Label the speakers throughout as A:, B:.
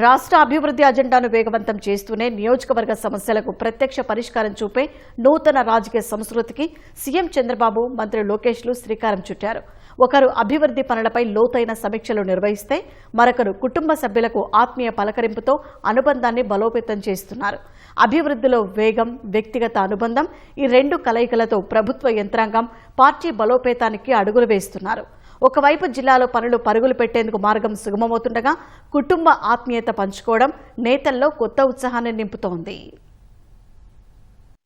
A: రాష్ట్ర అభివృద్ధి అజెండాను వేగవంతం చేస్తూనే నియోజకవర్గ సమస్యలకు ప్రత్యక్ష పరిష్కారం చూపే నూతన రాజకీయ సంస్కృతికి సీఎం చంద్రబాబు, మంత్రి లోకేష్లు శ్రీకారం చుట్టారు. ఒకరు అభివృద్ధి పనులపై లోతైన సమీక్షలు నిర్వహిస్తే మరొకరు కుటుంబ సభ్యులకు ఆత్మీయ పలకరింపుతో అనుబంధాన్ని బలోపేతం చేస్తున్నారు. అభివృద్ధిలో వేగం, వ్యక్తిగత అనుబంధం ఈ రెండు కలయికలతో ప్రభుత్వ యంత్రాంగం పార్టీ బలోపేతానికి అడుగులు వేస్తున్నారు. ఒకవైపు జిల్లాలో పనులు పరుగులు పెట్టేందుకు మార్గం సుగమమవుతుండగా కుటుంబ ఆత్మీయత పంచుకోవడం నేతల్లో కొత్త ఉత్సాహాన్ని నింపుతోంది.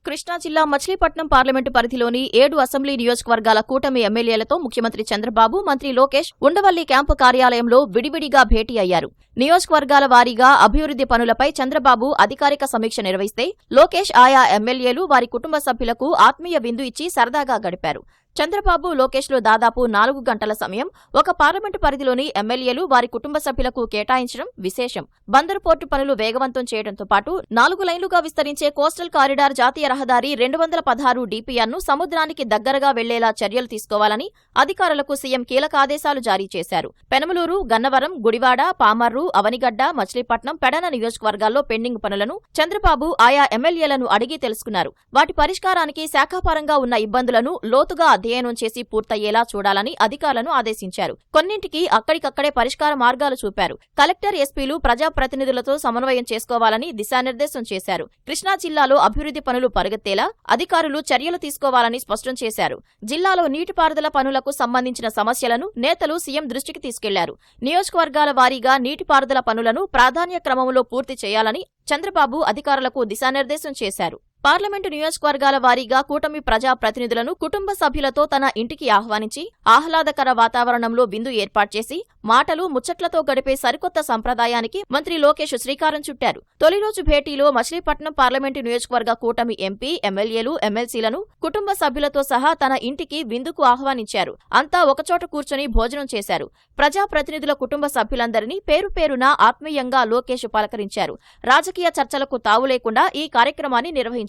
B: కృష్ణా జిల్లా మచిలీపట్నం పార్లమెంటు పరిధిలోని 7 అసెంబ్లీ నియోజకవర్గాల కూటమి ఎమ్మెల్యేలతో ముఖ్యమంత్రి చంద్రబాబు, మంత్రి లోకేష్ ఉండవల్లి క్యాంపు కార్యాలయంలో విడివిడిగా భేటీ అయ్యారు. నియోజకవర్గాల వారీగా అభివృద్ధి పనులపై చంద్రబాబు అధికారిక సమీక్ష నిర్వహిస్తే లోకేష్ ఆయా ఎమ్మెల్యేలు వారి కుటుంబ సభ్యులకు ఆత్మీయ విందు ఇచ్చి సరదాగా గడిపారు. చంద్రబాబు, లోకేష్లు దాదాపు 4 గంటల సమయం ఒక పార్లమెంటు పరిధిలోని ఎమ్మెల్యేలు వారి కుటుంబ సభ్యులకు కేటాయించడం విశేషం. బందరు పోర్టు పనులు వేగవంతం చేయడంతో పాటు 4 లైన్లుగా విస్తరించే కోస్టల్ కారిడార్ జాతీయ రహదారి 216 DPRను సముద్రానికి దగ్గరగా వెళ్లేలా చర్యలు తీసుకోవాలని అధికారులకు సీఎం కీలక ఆదేశాలు జారీ చేశారు. పెనమలూరు, గన్నవరం, గుడివాడ, పామర్రు, అవనిగడ్డ, మచిలీపట్నం, పెడన నియోజకవర్గాల్లో పెండింగ్ పనులను చంద్రబాబు ఆయా ఎమ్మెల్యేలను అడిగి తెలుసుకున్నారు. వాటి పరిష్కారానికి శాఖాపరంగా ఉన్న ఇబ్బందులను లోతుగా అధ్యయనం చేసి పూర్తయ్యేలా చూడాలని అధికారులను ఆదేశించారు. కొన్నింటికి అక్కడికక్కడే పరిష్కార మార్గాలు చూపారు. కలెక్టర్, ఎస్పీలు ప్రజాప్రతినిధులతో సమన్వయం చేసుకోవాలని దిశానిర్దేశం చేశారు. కృష్ణా జిల్లాలో అభివృద్ధి పనులు పరుగెత్తేలా అధికారులు చర్యలు తీసుకోవాలని స్పష్టం చేశారు. జిల్లాలో నీటిపారుదల పనులకు సంబంధించిన సమస్యలను నేతలు సీఎం దృష్టికి తీసుకెళ్లారు. నియోజకవర్గాల వారీగా నీటిపారుదల పనులను ప్రాధాన్య క్రమంలో పూర్తి చేయాలని చంద్రబాబు అధికారులకు దిశానిర్దేశం చేశారు. పార్లమెంటు నియోజకవర్గాల వారీగా కూటమి ప్రజా ప్రతినిధులను కుటుంబ సభ్యులతో తన ఇంటికి ఆహ్వానించి ఆహ్లాదకర వాతావరణంలో విందు ఏర్పాటు చేసి మాటలు, ముచ్చట్లతో గడిపే సరికొత్త సంప్రదాయానికి మంత్రి లోకేష్ శ్రీకారం చుట్టారు. తొలి రోజు భేటీలో మచిలీపట్నం పార్లమెంటు నియోజకవర్గ కూటమి ఎంపీ, ఎమ్మెల్యేలు, ఎమ్మెల్సీలను కుటుంబ సభ్యులతో సహా తన ఇంటికి విందుకు ఆహ్వానించారు. అంతా ఒకచోట కూర్చొని భోజనం చేశారు. ప్రజా ప్రతినిధుల కుటుంబ సభ్యులందరినీ పేరు పేరున ఆత్మీయంగా లోకేష్ పలకరించారు. రాజకీయ చర్చలకు తావు లేకుండా ఈ కార్యక్రమాన్ని నిర్వహించారు.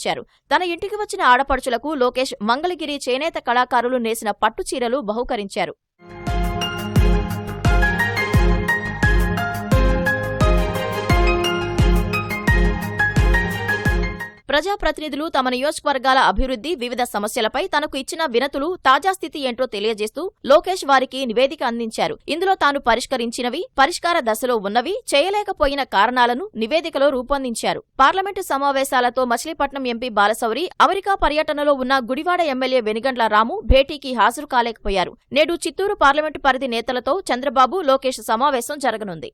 B: తన ఇంటికి వచ్చిన ఆడపడుచులకు లోకేష్ మంగళగిరి చేనేత కళాకారులు నేసిన పట్టు చీరలు బహూకరించారు. ప్రజాప్రతినిధులు తమ నియోజకవర్గాల అభివృద్ధి, వివిధ సమస్యలపై తనకు ఇచ్చిన వినతులు, తాజా స్థితి ఏంటో తెలియజేస్తూ లోకేష్ వారికి నివేదిక అందించారు. ఇందులో తాను పరిష్కరించినవి, పరిష్కార దశలో ఉన్నవి, చేయలేకపోయిన కారణాలను నివేదికలో రూపొందించారు. పార్లమెంటు సమావేశాలతో మచిలీపట్నం ఎంపీ బాలశౌరి, అమెరికా పర్యటనలో ఉన్న గుడివాడ ఎమ్మెల్యే వెనిగండ్ల రాము భేటీకి హాజరు కాలేకపోయారు. నేడు చిత్తూరు పార్లమెంటు పరిధి నేతలతో చంద్రబాబు, లోకేష్ సమావేశం జరగనుంది.